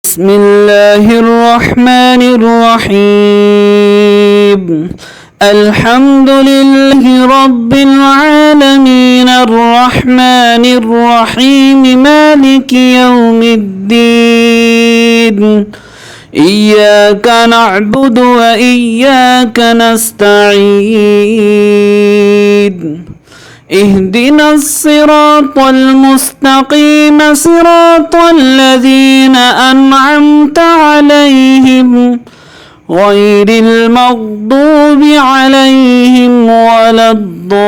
بسم الله الرحمن الرحيم. الحمد لله رب العالمين الرحمن الرحيم مالك يوم الدين. إياك نعبد وإياك نستعين. اهدنا الصراط المستقيم صراط الذين أنعمت عليهم غير المغضوب عليهم ولا الضالين.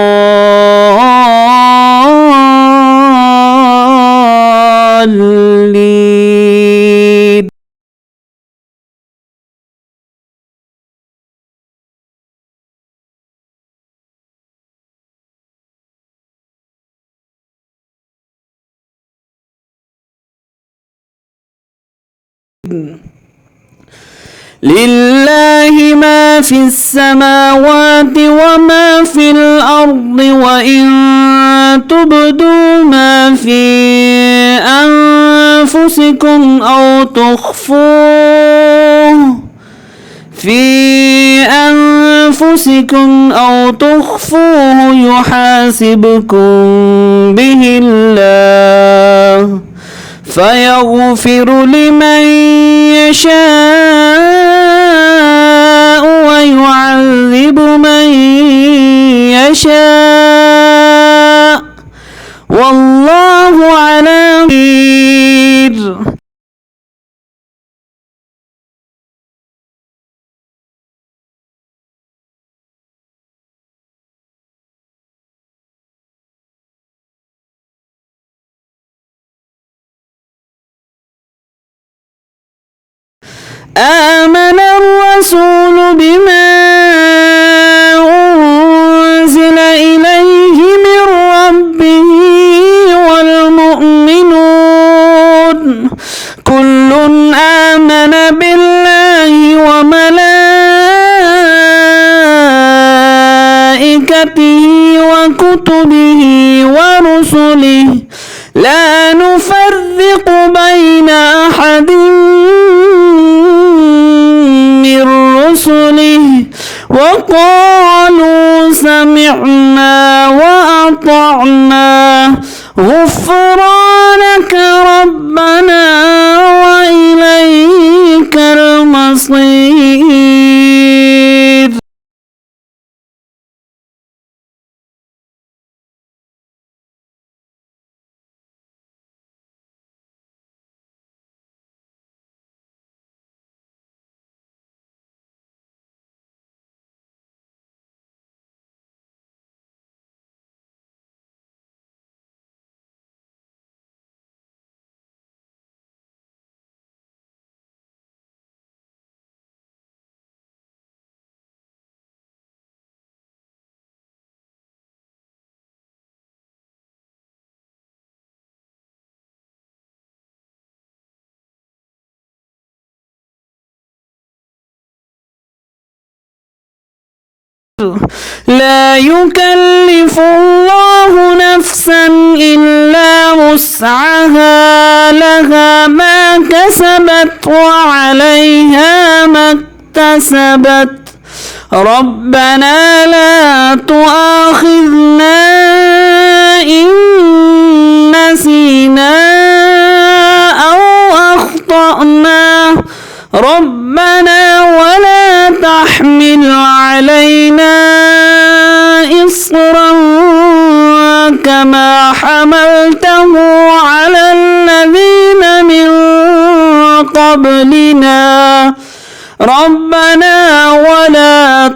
لله ما في السماوات وما في الأرض، وإن تبدوا ما في أنفسكم أو تخفوه يحاسبكم به الله، فيغفر لمن يشاء ويعذب من يشاء، والله على قدير. آمن الرسول بما أنزل إليه من ربه والمؤمنون كل آمن بالله وملائكته وكتبه ورسله لا نفرق بين أحد من رسله، وقالوا سمعنا وأطعنا غفرانك ربنا وإليك المصير. لا يكلف الله نفسا إلا وسعها، لها ما كسبت وعليها ما اكتسبت. ربنا لا تؤاخذنا إن نسينا أو أخطأنا، ربنا ولا تحمل علينا إصرا كما حملته على الذين من قبلنا، ربنا ولا